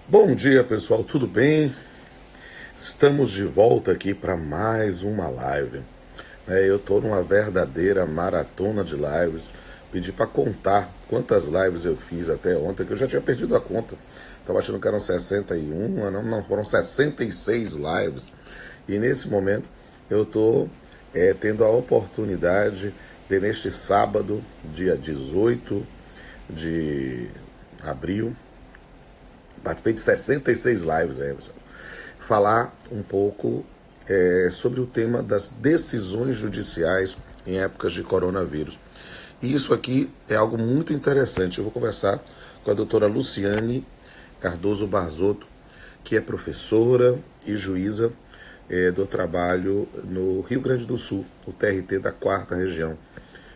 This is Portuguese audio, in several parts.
Bom dia, pessoal, tudo bem? Estamos de volta aqui para mais uma live. Eu estou numa verdadeira maratona de lives. Pedi para contar quantas lives eu fiz até ontem, que eu já tinha perdido a conta. Estava achando que eram 61, mas não, foram 66 lives. E nesse momento eu estou tendo a oportunidade de, neste sábado, dia 18 de abril, participei de 66 lives, Emerson. Falar um pouco sobre o tema das decisões judiciais em épocas de coronavírus. E isso aqui é algo muito interessante. Eu vou conversar com a doutora Luciane Cardoso Barzotto, que é professora e juíza do trabalho no Rio Grande do Sul, o TRT da 4ª Região.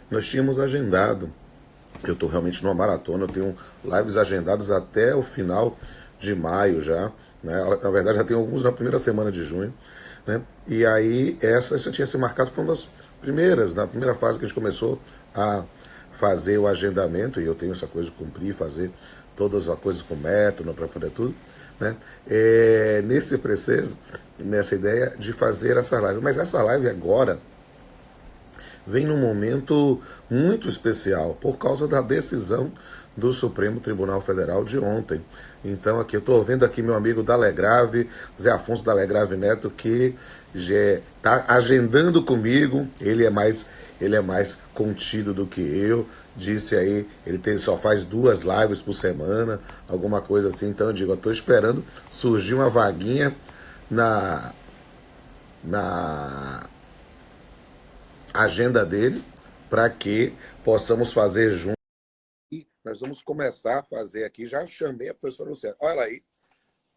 Nós tínhamos agendado, eu estou realmente numa maratona, eu tenho lives agendadas até o final de maio já, né? Na verdade já tenho alguns na primeira semana de junho, né? E aí essa já tinha se marcado, foi uma das primeiras, na primeira fase que a gente começou a fazer o agendamento, e eu tenho essa coisa de cumprir, fazer todas as coisas com método, para fazer tudo, né? Nesse preciso, nessa ideia de fazer essa live. Mas essa live agora vem num momento muito especial por causa da decisão do Supremo Tribunal Federal de ontem. Então aqui eu estou vendo aqui meu amigo Dalegrave, Zé Afonso Dalegrave Neto, que já está agendando comigo. Ele é mais contido do que eu. Disse aí, só faz 2 lives por semana, alguma coisa assim. Então eu digo, eu estou esperando surgir uma vaguinha na na agenda dele para que possamos fazer juntos. E nós vamos começar a fazer aqui. Já chamei a professora Luciana. Olha ela aí. Bom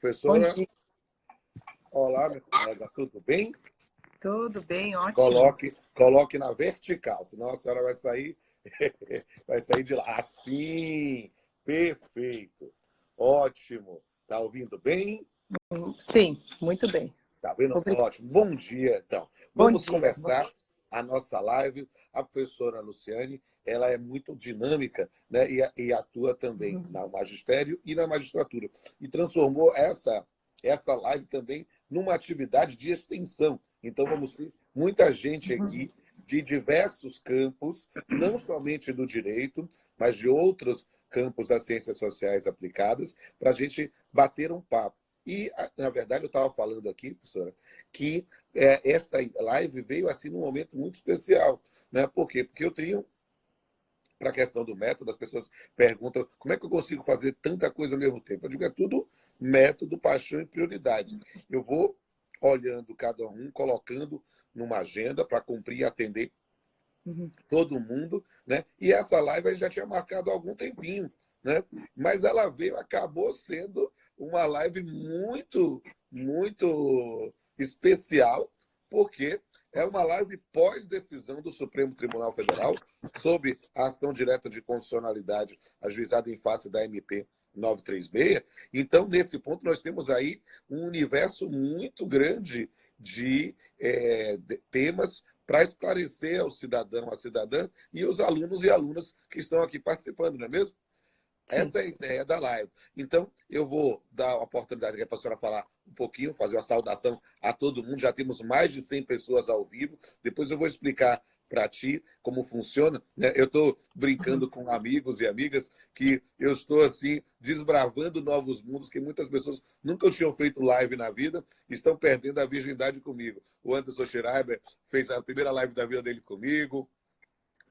Professora, dia, olá, minha colega, tudo bem? tudo bem? Ótimo. Coloque na vertical, senão a senhora vai sair, vai sair de lá. Assim, perfeito. Ótimo. Tá ouvindo bem? Sim, muito bem. Tá vendo? Obrigada. Ótimo. Bom dia, então. Bom Vamos dia. começar a nossa live. A professora Luciane, ela é muito dinâmica, né? E atua também no magistério e na magistratura. E transformou essa live também numa atividade de extensão. Então, vamos ter muita gente aqui de diversos campos, não somente do direito, mas de outros campos das ciências sociais aplicadas, para a gente bater um papo. E, na verdade, eu estava falando aqui, professora, que essa live veio assim num momento muito especial. Né? Por quê? Porque eu tenho, para a questão do método, as pessoas perguntam como é que eu consigo fazer tanta coisa ao mesmo tempo. Eu digo, é tudo método, paixão e prioridades. Eu vou olhando cada um, colocando numa agenda para cumprir e atender todo mundo, né? E essa live a gente já tinha marcado há algum tempinho, né? Mas ela veio, acabou sendo uma live muito, muito especial, porque é uma live pós-decisão do Supremo Tribunal Federal sobre a ação direta de constitucionalidade ajuizada em face da MP 936. Então, nesse ponto, nós temos aí um universo muito grande de temas para esclarecer ao cidadão, à cidadã e os alunos e alunas que estão aqui participando, não é mesmo? Sim. Essa é a ideia da live. Então, eu vou dar a oportunidade aqui para a senhora falar um pouquinho, fazer uma saudação a todo mundo. Já temos mais de 100 pessoas ao vivo. Depois eu vou explicar para ti como funciona. Né? Eu estou brincando com amigos e amigas que eu estou assim desbravando novos mundos que muitas pessoas nunca tinham feito live na vida e estão perdendo a virgindade comigo. O Anderson Schreiber fez a primeira live da vida dele comigo.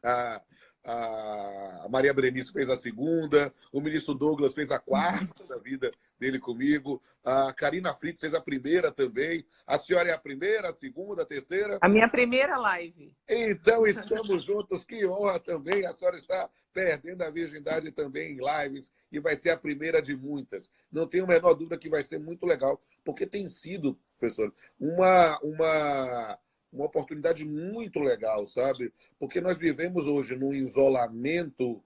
A, a Maria Berenice fez a segunda, o ministro Douglas fez a quarta da vida dele comigo, a Karina Fritz fez a primeira também. A senhora é a primeira, a segunda, a terceira? A minha primeira live. Então estamos juntos, que honra também. A senhora está perdendo a virgindade também em lives e vai ser a primeira de muitas. Não tenho a menor dúvida que vai ser muito legal, porque tem sido, professor, uma oportunidade muito legal, sabe? Porque nós vivemos hoje num isolamento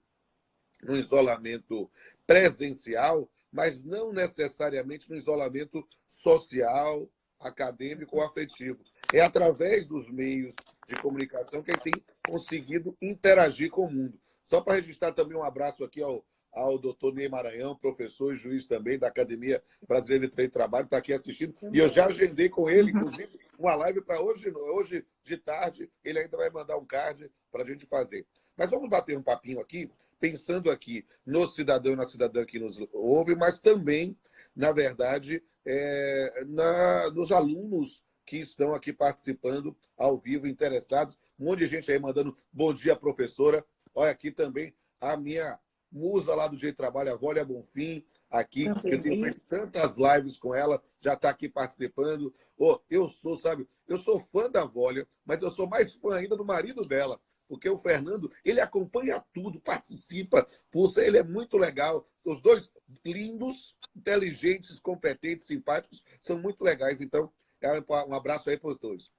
presencial, mas não necessariamente no isolamento social, acadêmico ou afetivo. É através dos meios de comunicação que ele tem conseguido interagir com o mundo. Só para registrar também um abraço aqui ao doutor Ney Maranhão, professor e juiz também da Academia Brasileira de Direito do Trabalho, está aqui assistindo. E eu já agendei com ele, inclusive, uma live para hoje de tarde. Ele ainda vai mandar um card para a gente fazer. Mas vamos bater um papinho aqui, pensando aqui no cidadão e na cidadã que nos ouve, mas também, na verdade, nos alunos que estão aqui participando ao vivo, interessados. Um monte de gente aí mandando bom dia, professora. Olha aqui também a minha musa lá do Jeito de Trabalho, a Vólia Bonfim, aqui, que eu tenho feito tantas lives com ela, já está aqui participando. Eu sou fã da Vólia, mas eu sou mais fã ainda do marido dela, porque o Fernando, ele acompanha tudo, participa, pulsa, ele é muito legal. Os dois lindos, inteligentes, competentes, simpáticos, são muito legais. Então, um abraço aí para os dois.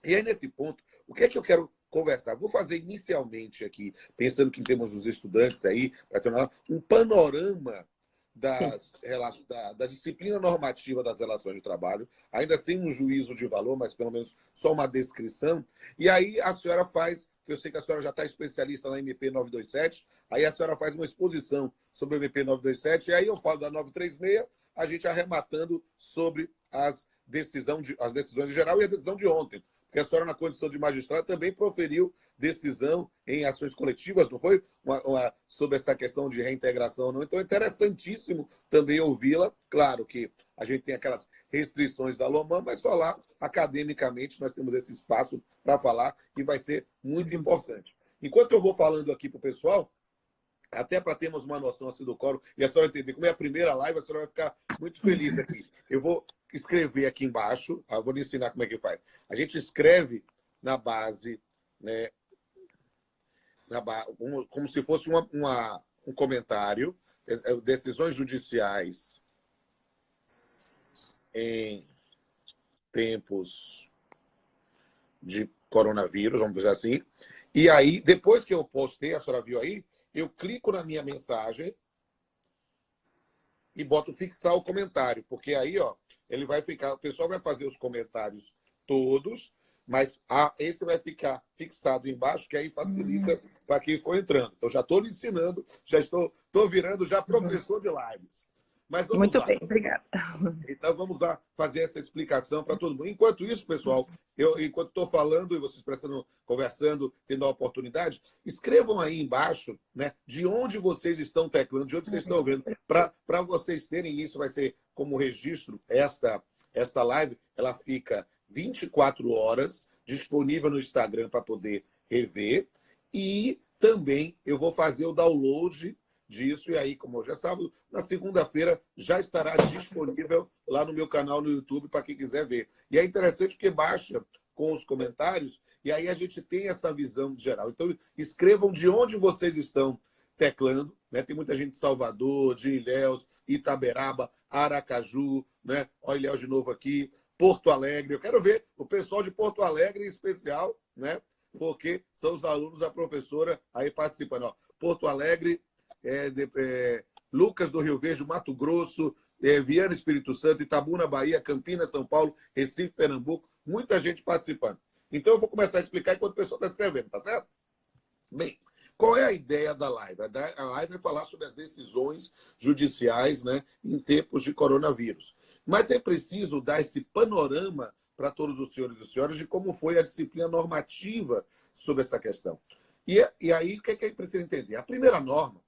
E aí, nesse ponto, o que é que eu quero conversar? Vou fazer inicialmente aqui, pensando que temos os estudantes aí, para tornar um panorama da disciplina normativa das relações de trabalho, ainda sem um juízo de valor, mas pelo menos só uma descrição. E aí a senhora faz, que eu sei que a senhora já está especialista na MP 927, aí a senhora faz uma exposição sobre a MP 927, e aí eu falo da 936, a gente arrematando sobre as decisões em geral e a decisão de ontem. Porque a senhora, na condição de magistrada, também proferiu decisão em ações coletivas, não foi? Sobre essa questão de reintegração ou não. Então, é interessantíssimo também ouvi-la. Claro que a gente tem aquelas restrições da LOMAN, mas falar academicamente, nós temos esse espaço para falar e vai ser muito importante. Enquanto eu vou falando aqui para o pessoal, até para termos uma noção assim do quórum, e a senhora entender como é a primeira live, a senhora vai ficar muito feliz aqui. Eu vou escrever aqui embaixo, vou lhe ensinar como é que faz. A gente escreve na base, né, como se fosse um comentário, decisões judiciais em tempos de coronavírus, vamos dizer assim. E aí, depois que eu postei, a senhora viu aí, eu clico na minha mensagem e boto fixar o comentário, porque aí, ele vai ficar, o pessoal vai fazer os comentários todos, mas esse vai ficar fixado embaixo, que aí facilita para quem for entrando. Então, já estou lhe ensinando, já estou virando já professor de lives. Mas vamos Muito lá. bem, obrigada. Então, vamos lá fazer essa explicação para todo mundo. Enquanto isso, pessoal, enquanto estou falando e vocês prestando, conversando, tendo a oportunidade, escrevam aí embaixo, né, de onde vocês estão teclando, de onde vocês estão vendo, para vocês terem isso, vai ser como registro, esta live, ela fica 24 horas disponível no Instagram para poder rever, e também eu vou fazer o download disso, e aí, como hoje é sábado, na segunda-feira já estará disponível lá no meu canal no YouTube para quem quiser ver. E é interessante que baixa com os comentários, e aí a gente tem essa visão geral. Então, escrevam de onde vocês estão teclando, né? Tem muita gente de Salvador, de Ilhéus, Itaberaba, Aracaju, né? Olha Ilhéus de novo aqui, Porto Alegre. Eu quero ver o pessoal de Porto Alegre em especial, né? Porque são os alunos da professora aí participando. Porto Alegre, Lucas do Rio Verde, Mato Grosso, Viana, Espírito Santo, Itabuna, Bahia, Campinas, São Paulo, Recife, Pernambuco, muita gente participando. Então eu vou começar a explicar enquanto o pessoal está escrevendo, tá certo? Bem, qual é a ideia da live? A live vai falar sobre as decisões judiciais, né, em tempos de coronavírus. Mas é preciso dar esse panorama para todos os senhores e senhoras de como foi a disciplina normativa sobre essa questão. E aí, o que é que precisa entender? A primeira norma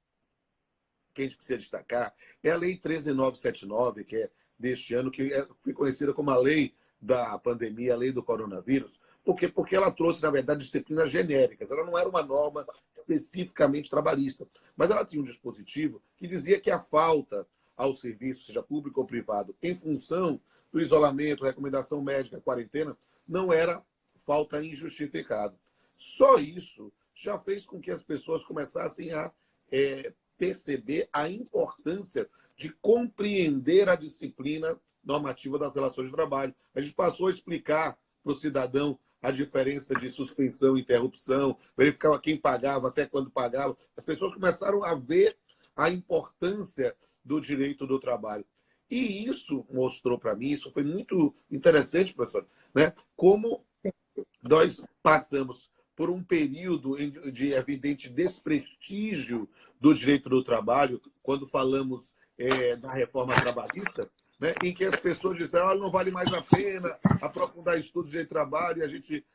que a gente precisa destacar é a Lei 13.979, que é deste ano, que foi conhecida como a Lei da Pandemia, a Lei do Coronavírus, porque ela trouxe, na verdade, disciplinas genéricas. Ela não era uma norma especificamente trabalhista, mas ela tinha um dispositivo que dizia que a falta ao serviço, seja público ou privado, em função do isolamento, recomendação médica, quarentena, não era falta injustificada. Só isso já fez com que as pessoas começassem a perceber a importância de compreender a disciplina normativa das relações de trabalho. A gente passou a explicar para o cidadão a diferença de suspensão e interrupção, verificava quem pagava, até quando pagava. As pessoas começaram a ver a importância do direito do trabalho. E isso mostrou para mim, isso foi muito interessante, professor, né? Como nós passamos por um período de evidente desprestígio do direito do trabalho, quando falamos da reforma trabalhista, né, em que as pessoas disseram que não vale mais a pena aprofundar estudos de trabalho, e a gente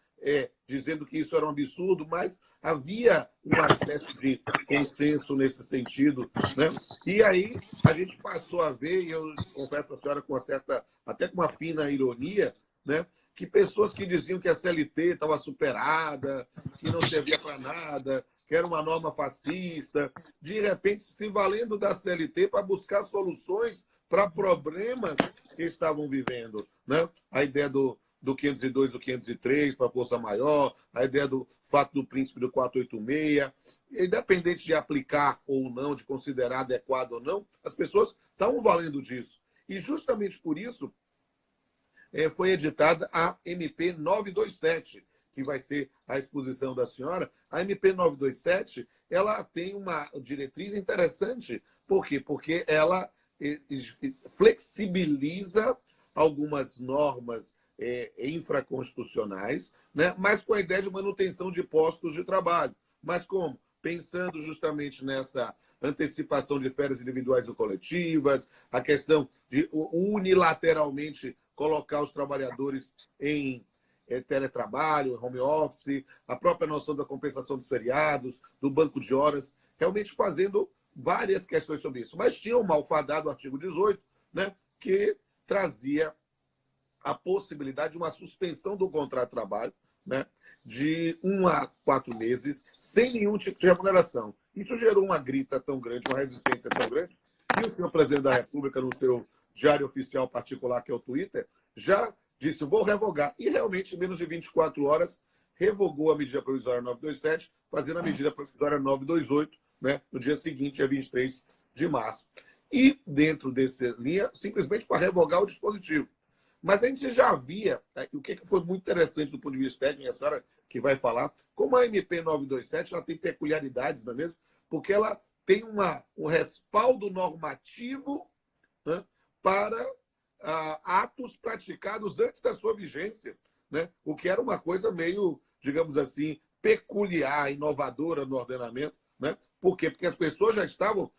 dizendo que isso era um absurdo, mas havia uma espécie de consenso nesse sentido, né? E aí a gente passou a ver, e eu confesso à senhora com uma certa, até com uma fina ironia, né, que pessoas que diziam que a CLT estava superada, que não servia para nada, que era uma norma fascista, de repente se valendo da CLT para buscar soluções para problemas que estavam vivendo, né? A ideia do 502 do 503 para força maior, a ideia do fato do príncipe do 486, independente de aplicar ou não, de considerar adequado ou não, as pessoas estavam valendo disso. E justamente por isso foi editada a MP 927, que vai ser a exposição da senhora. A MP 927, ela tem uma diretriz interessante. Por quê? Porque ela flexibiliza algumas normas infraconstitucionais, né? Mas com a ideia de manutenção de postos de trabalho. Mas como? Pensando justamente nessa antecipação de férias individuais ou coletivas, a questão de unilateralmente colocar os trabalhadores em teletrabalho, home office, a própria noção da compensação dos feriados, do banco de horas, realmente fazendo várias questões sobre isso. Mas tinha o malfadado artigo 18, né, que trazia a possibilidade de uma suspensão do contrato de trabalho, né, de 1 a 4 meses, sem nenhum tipo de remuneração. Isso gerou uma grita tão grande, uma resistência tão grande, que o senhor presidente da República, no seu diário oficial particular, que é o Twitter, já disse, vou revogar. E realmente, em menos de 24 horas, revogou a medida provisória 927, fazendo a medida provisória 928, né, no dia seguinte, dia 23 de março. E, dentro dessa linha, simplesmente para revogar o dispositivo. Mas a gente já via, o que foi muito interessante do ponto de vista técnico, a senhora que vai falar, como a MP 927 ela tem peculiaridades, não é mesmo? Porque ela tem um respaldo normativo, né, para atos praticados antes da sua vigência, né? O que era uma coisa meio, digamos assim, peculiar, inovadora no ordenamento. Né? Por quê? Porque as pessoas já estavam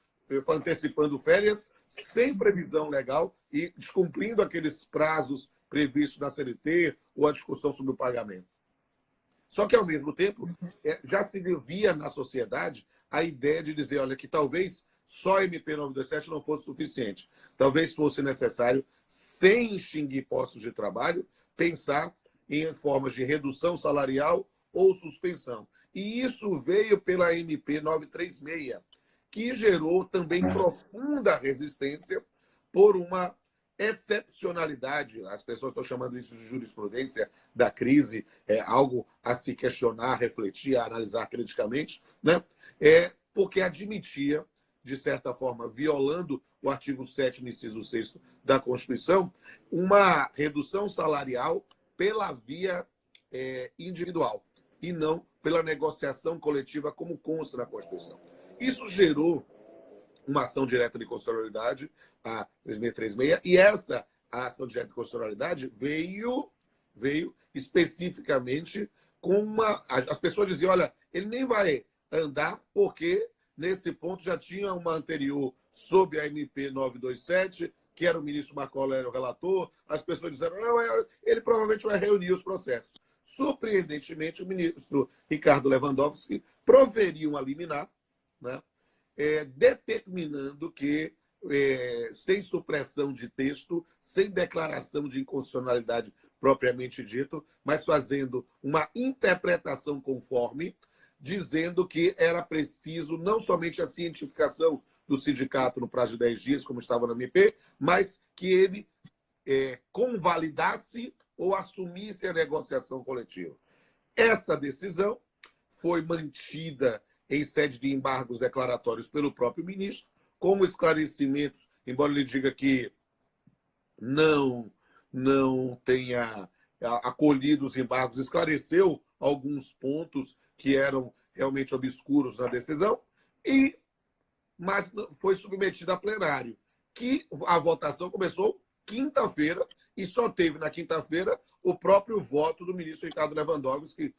antecipando férias sem previsão legal e descumprindo aqueles prazos previstos na CLT ou a discussão sobre o pagamento. Só que, ao mesmo tempo, já se via na sociedade a ideia de dizer, olha, que talvez só a MP 927 não fosse suficiente. Talvez fosse necessário, sem extinguir postos de trabalho, pensar em formas de redução salarial ou suspensão. E isso veio pela MP 936, que gerou também profunda resistência por uma excepcionalidade. As pessoas estão chamando isso de jurisprudência da crise, algo a se questionar, refletir, a analisar criticamente, né? Porque admitia, de certa forma, violando o artigo 7º, inciso 6º da Constituição, uma redução salarial pela via individual e não pela negociação coletiva, como consta na Constituição. Isso gerou uma ação direta de constitucionalidade, a 3636, e essa ação direta de constitucionalidade veio especificamente com uma... As pessoas diziam, olha, ele nem vai andar porque nesse ponto já tinha uma anterior sob a MP 927, que era o ministro Marcola, era o relator, as pessoas disseram, não, ele provavelmente vai reunir os processos. Surpreendentemente, o ministro Ricardo Lewandowski proferiu uma liminar, né, determinando que, sem supressão de texto, sem declaração de inconstitucionalidade propriamente dito, mas fazendo uma interpretação conforme, dizendo que era preciso não somente a cientificação do sindicato no prazo de 10 dias, como estava na MP, mas que ele convalidasse ou assumisse a negociação coletiva. Essa decisão foi mantida em sede de embargos declaratórios pelo próprio ministro, como esclarecimentos, embora ele diga que não tenha acolhido os embargos, esclareceu alguns pontos que eram realmente obscuros na decisão, mas foi submetida a plenário, que a votação começou quinta-feira e só teve na quinta-feira o próprio voto do ministro Ricardo Lewandowski,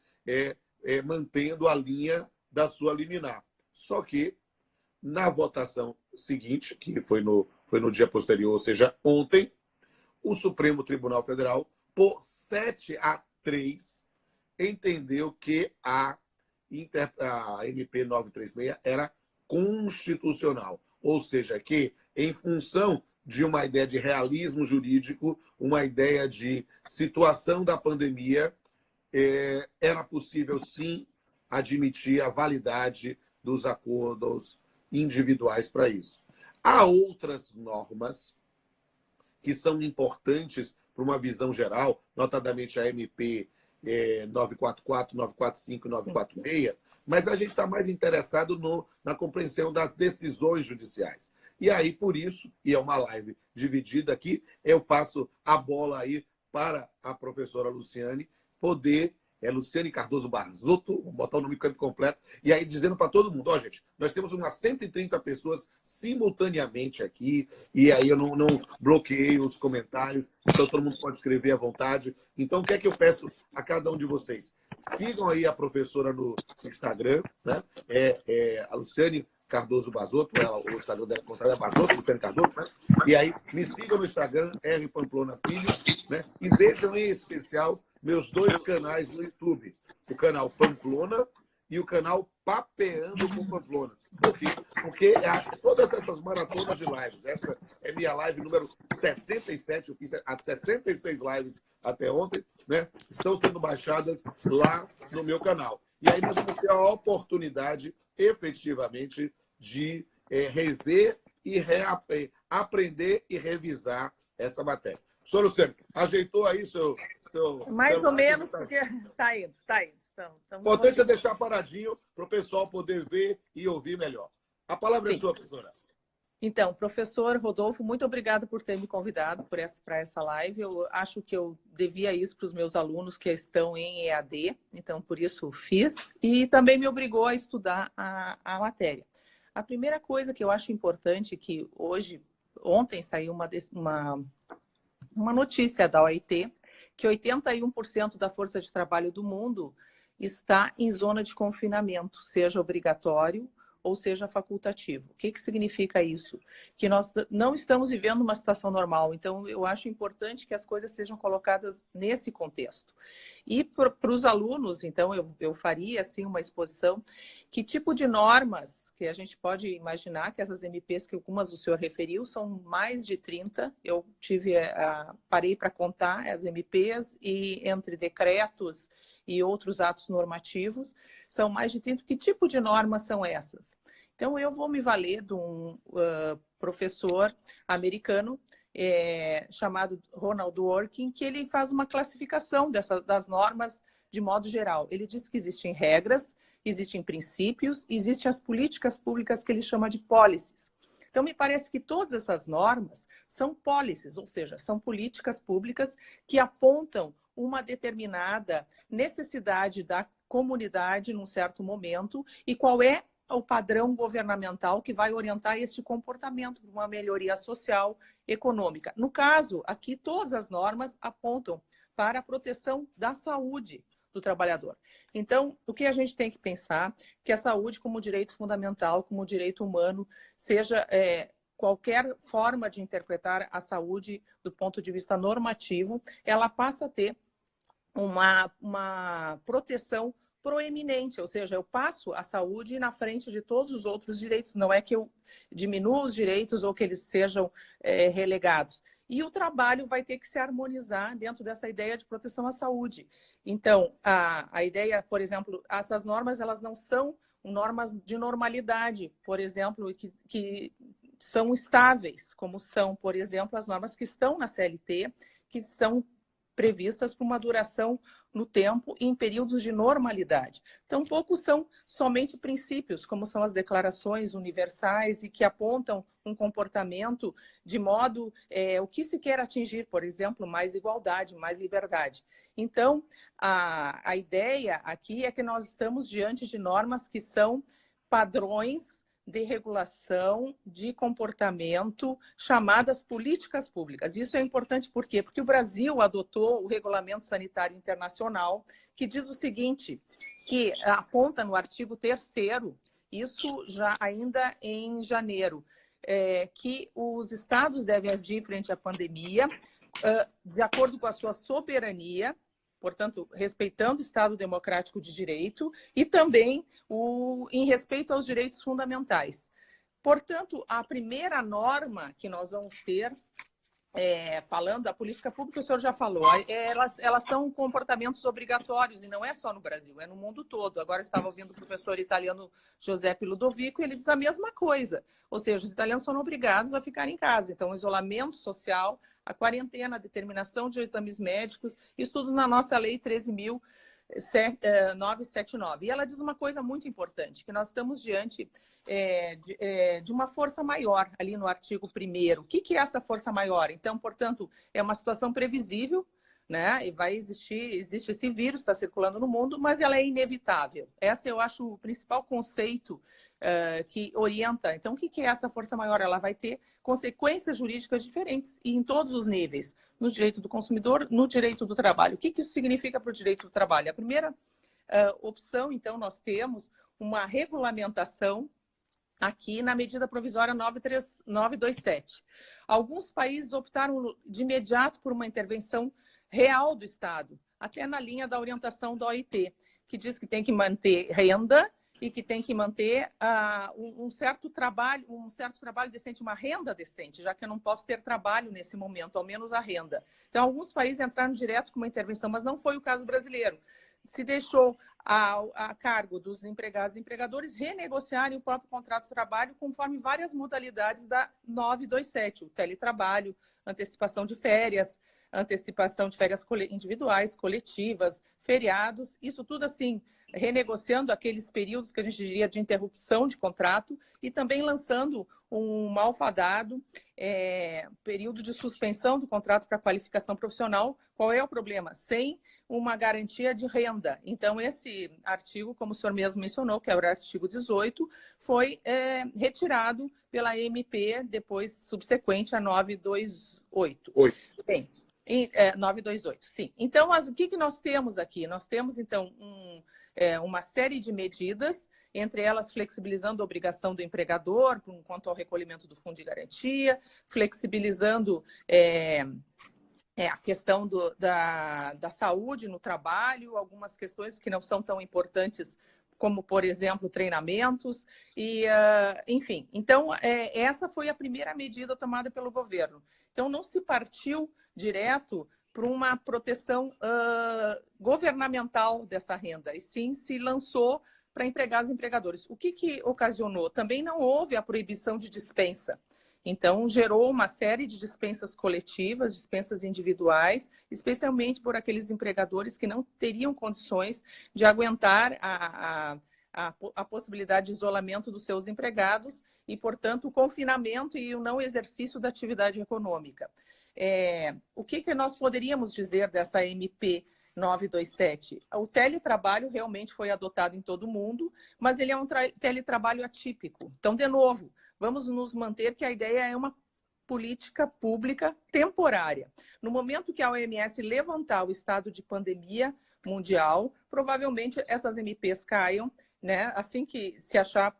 mantendo a linha da sua liminar. Só que, na votação seguinte, que foi no dia posterior, ou seja, ontem, o Supremo Tribunal Federal, por 7-3, entendeu que a MP 936 era constitucional. Ou seja, que, em função de uma ideia de realismo jurídico, uma ideia de situação da pandemia, era possível, sim, admitir a validade dos acordos individuais para isso. Há outras normas que são importantes para uma visão geral, notadamente a MP 944, 945 e 946, mas a gente está mais interessado na compreensão das decisões judiciais. E aí, por isso, e é uma live dividida aqui, eu passo a bola aí para a professora Luciane poder, Luciane Cardoso Barzotto, vou botar o nome completo, e aí dizendo para todo mundo, gente, nós temos umas 130 pessoas simultaneamente aqui, e aí eu não bloqueei os comentários, então todo mundo pode escrever à vontade. Então, o que é que eu peço a cada um de vocês? Sigam aí a professora no Instagram, né? A Luciane Cardoso Barzotto, o Instagram dela é Barzotto, Luciane Cardoso, né? E aí, me sigam no Instagram, R. Pamplona Filho, né? E vejam em especial meus dois canais no YouTube, o canal Pamplona e o canal Papeando com Pamplona. Por quê? Porque todas essas maratonas de lives, essa é minha live número 67, eu fiz 66 lives até ontem, né? Estão sendo baixadas lá no meu canal. E aí nós vamos ter a oportunidade, efetivamente, de rever e aprender e revisar essa matéria. Professor Luciano, ajeitou aí seu mais celular, ou menos, porque está indo. O importante é deixar paradinho para o pessoal poder ver e ouvir melhor. A palavra é sua, professora. Então, professor Rodolfo, muito obrigada por ter me convidado para essa live. Eu acho que eu devia isso para os meus alunos que estão em EAD, então por isso fiz. E também me obrigou a estudar a matéria. A primeira coisa que eu acho importante, que ontem saiu uma notícia da OIT, que 81% da força de trabalho do mundo está em zona de confinamento, seja obrigatório ou seja facultativo. O que significa isso? Que nós não estamos vivendo uma situação normal. Então, eu acho importante que as coisas sejam colocadas nesse contexto. E para os alunos, então, eu faria assim, uma exposição. Que tipo de normas que a gente pode imaginar que essas MPs, que algumas o senhor referiu, são mais de 30. Eu parei para contar as MPs e entre decretos e outros atos normativos, são mais de 30. Que tipo de normas são essas? Então, eu vou me valer de um professor americano chamado Ronald Dworkin, que ele faz uma classificação das normas de modo geral. Ele diz que existem regras, existem princípios, existem as políticas públicas que ele chama de policies. Então, me parece que todas essas normas são policies, ou seja, são políticas públicas que apontam uma determinada necessidade da comunidade num certo momento e qual é o padrão governamental que vai orientar este comportamento para uma melhoria social, econômica. No caso, aqui todas as normas apontam para a proteção da saúde do trabalhador. Então, o que a gente tem que pensar que a saúde como direito fundamental, como direito humano, seja qualquer forma de interpretar a saúde do ponto de vista normativo, ela passa a ter uma proteção proeminente, ou seja, eu passo a saúde na frente de todos os outros direitos, não é que eu diminua os direitos ou que eles sejam relegados. E o trabalho vai ter que se harmonizar dentro dessa ideia de proteção à saúde. Então, a ideia, por exemplo, essas normas, elas não são normas de normalidade, por exemplo, que são estáveis, como são, por exemplo, as normas que estão na CLT, que são previstas para uma duração no tempo e em períodos de normalidade. Então, poucos são somente princípios, como são as declarações universais e que apontam um comportamento de modo o que se quer atingir, por exemplo, mais igualdade, mais liberdade. Então, a ideia aqui é que nós estamos diante de normas que são padrões de regulação de comportamento chamadas políticas públicas. Isso é importante por quê? Porque o Brasil adotou o Regulamento Sanitário Internacional, que diz o seguinte, que aponta no artigo 3º, isso já ainda em janeiro, que os estados devem agir frente à pandemia de acordo com a sua soberania, portanto, respeitando o Estado Democrático de Direito e também em respeito aos direitos fundamentais. Portanto, a primeira norma que nós vamos ter, falando da política pública, o senhor já falou, elas são comportamentos obrigatórios, e não é só no Brasil, é no mundo todo. Agora eu estava ouvindo o professor italiano Giuseppe Ludovico, e ele diz a mesma coisa, ou seja, os italianos são obrigados a ficar em casa. Então, o isolamento social, a quarentena, a determinação de exames médicos, isso tudo na nossa lei 13.979. E ela diz uma coisa muito importante, que nós estamos diante de uma força maior, ali no artigo 1º. O que é essa força maior? Então, portanto, é uma situação previsível, né? E existe esse vírus, está circulando no mundo, mas ela é inevitável. Esse eu acho o principal conceito que orienta. Então, o que é essa força maior? Ela vai ter consequências jurídicas diferentes e em todos os níveis, no direito do consumidor, no direito do trabalho. O que isso significa para o direito do trabalho? A primeira opção, então, nós temos uma regulamentação aqui na medida provisória 927. Alguns países optaram de imediato por uma intervenção real do Estado, até na linha da orientação da OIT, que diz que tem que manter renda e que tem que manter um certo trabalho decente, uma renda decente, já que eu não posso ter trabalho nesse momento, ao menos a renda. Então, alguns países entraram direto com uma intervenção, mas não foi o caso brasileiro. Se deixou a cargo dos empregados e empregadores renegociarem o próprio contrato de trabalho conforme várias modalidades da 927, o teletrabalho, antecipação de férias individuais, coletivas, feriados, isso tudo assim, renegociando aqueles períodos que a gente diria de interrupção de contrato e também lançando um malfadado período de suspensão do contrato para qualificação profissional. Qual é o problema? Sem uma garantia de renda. Então, esse artigo, como o senhor mesmo mencionou, que é o artigo 18, foi retirado pela MP, depois subsequente a 928. Bem, 928, sim. Então, o que nós temos aqui? Nós temos, então, uma série de medidas, entre elas flexibilizando a obrigação do empregador quanto ao recolhimento do fundo de garantia, flexibilizando a questão da saúde no trabalho, algumas questões que não são tão importantes como, por exemplo, treinamentos, enfim. Então, essa foi a primeira medida tomada pelo governo. Então, não se partiu direto para uma proteção governamental dessa renda, e sim se lançou para empregados e empregadores. O que ocasionou? Também não houve a proibição de dispensa. Então, gerou uma série de dispensas coletivas, dispensas individuais, especialmente por aqueles empregadores que não teriam condições de aguentar a possibilidade de isolamento dos seus empregados e, portanto, o confinamento e o não exercício da atividade econômica. O que nós poderíamos dizer dessa MP 927? O teletrabalho realmente foi adotado em todo o mundo, mas ele é um teletrabalho atípico. Então, de novo, vamos nos manter que a ideia é uma política pública temporária. No momento que a OMS levantar o estado de pandemia mundial, provavelmente essas MPs caiam, né? Assim que se achar,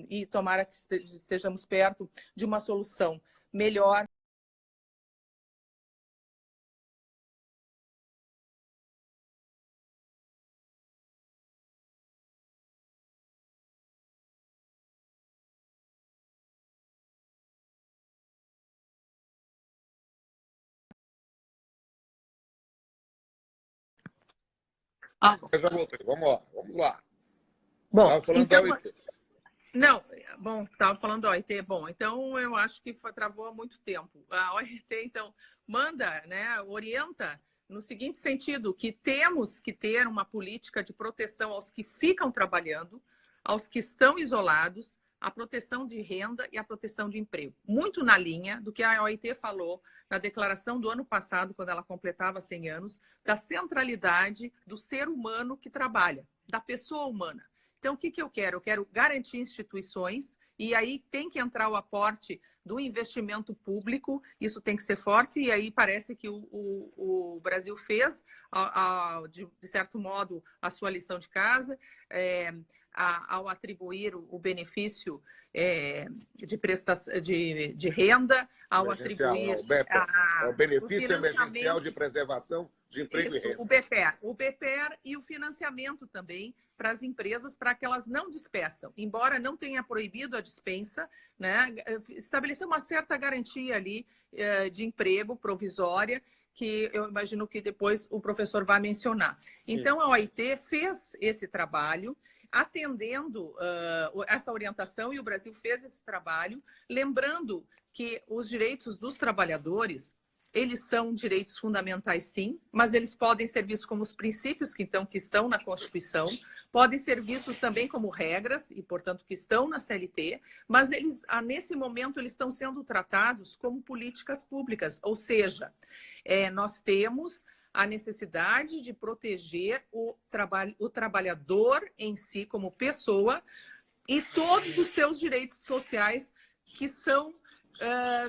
e tomara que estejamos perto de uma solução melhor. Eu já voltei, vamos lá. Bom, Estava falando então, da OIT. não, bom, estava falando da OIT, bom, então eu acho que travou há muito tempo. A OIT, então, manda, né, orienta no seguinte sentido, que temos que ter uma política de proteção aos que ficam trabalhando, aos que estão isolados, a proteção de renda e a proteção de emprego. Muito na linha do que a OIT falou na declaração do ano passado, quando ela completava 100 anos, da centralidade do ser humano que trabalha, da pessoa humana. Então, o que eu quero? Eu quero garantir instituições e aí tem que entrar o aporte do investimento público, isso tem que ser forte, e aí parece que o Brasil fez, de certo modo, a sua lição de casa, ao atribuir o benefício de renda, ao atribuir o BEPER, é o benefício emergencial de preservação de emprego e renda. O BPER e o financiamento também para as empresas, para que elas não despeçam. Embora não tenha proibido a dispensa, né, estabeleceu uma certa garantia ali de emprego provisória, que eu imagino que depois o professor vai mencionar. Sim. Então, a OIT fez esse trabalho, atendendo essa orientação, e o Brasil fez esse trabalho, lembrando que os direitos dos trabalhadores, eles são direitos fundamentais, sim, mas eles podem ser vistos como os princípios que estão na Constituição, podem ser vistos também como regras, e, portanto, que estão na CLT, mas eles, nesse momento, eles estão sendo tratados como políticas públicas, ou seja, nós temos a necessidade de proteger o trabalhador em si como pessoa e todos os seus direitos sociais que são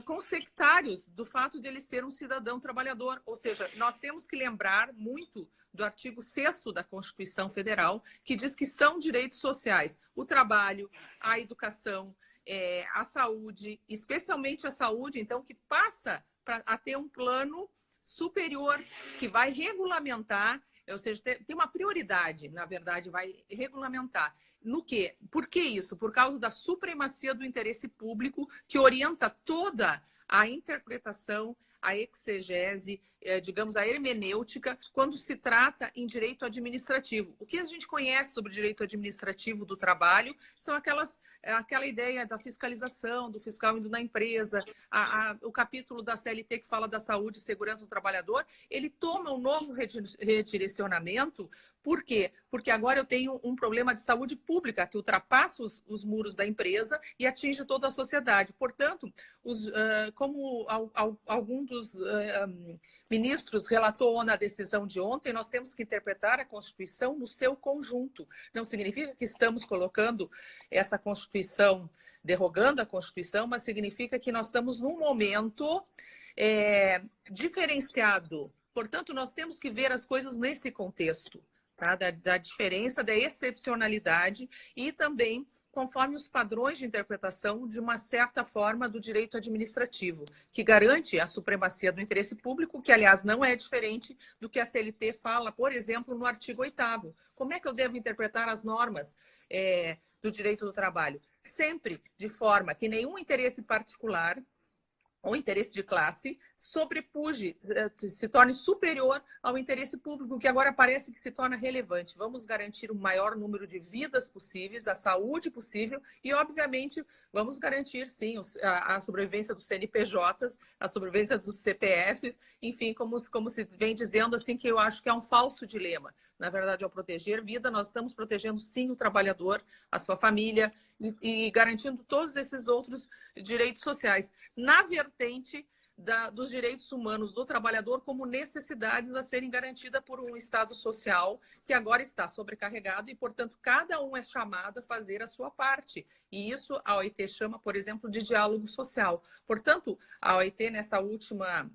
consectários do fato de ele ser um cidadão trabalhador. Ou seja, nós temos que lembrar muito do artigo 6º da Constituição Federal, que diz que são direitos sociais o trabalho, a educação, a saúde, especialmente a saúde, então, que passa a ter um plano superior que vai regulamentar, ou seja, tem uma prioridade, na verdade, vai regulamentar. No quê? Por que isso? Por causa da supremacia do interesse público que orienta toda a interpretação, a exegese, digamos, a hermenêutica, quando se trata em direito administrativo. O que a gente conhece sobre direito administrativo do trabalho são aquela ideia da fiscalização, do fiscal indo na empresa, o capítulo da CLT que fala da saúde e segurança do trabalhador, ele toma um novo redirecionamento. Por quê? Porque agora eu tenho um problema de saúde pública que ultrapassa os muros da empresa e atinge toda a sociedade. Portanto, como algum dos ministros relatou na decisão de ontem, nós temos que interpretar a Constituição no seu conjunto. Não significa que estamos colocando essa Constituição, derrogando a Constituição, mas significa que nós estamos num momento diferenciado. Portanto, nós temos que ver as coisas nesse contexto, tá? Da diferença, da excepcionalidade e também conforme os padrões de interpretação de uma certa forma do direito administrativo, que garante a supremacia do interesse público, que, aliás, não é diferente do que a CLT fala, por exemplo, no artigo 8º. Como é que eu devo interpretar as normas do direito do trabalho? Sempre de forma que nenhum interesse particular ou interesse de classe sobrepuje, se torne superior ao interesse público, que agora parece que se torna relevante. Vamos garantir o maior número de vidas possíveis, a saúde possível e, obviamente, vamos garantir, sim, a sobrevivência dos CNPJs, a sobrevivência dos CPFs, enfim, como se vem dizendo, assim, que eu acho que é um falso dilema. Na verdade, ao proteger vida, nós estamos protegendo, sim, o trabalhador, a sua família e garantindo todos esses outros direitos sociais, na vertente dos direitos humanos do trabalhador como necessidades a serem garantidas por um Estado social que agora está sobrecarregado e, portanto, cada um é chamado a fazer a sua parte. E isso a OIT chama, por exemplo, de diálogo social. Portanto, a OIT, nessa última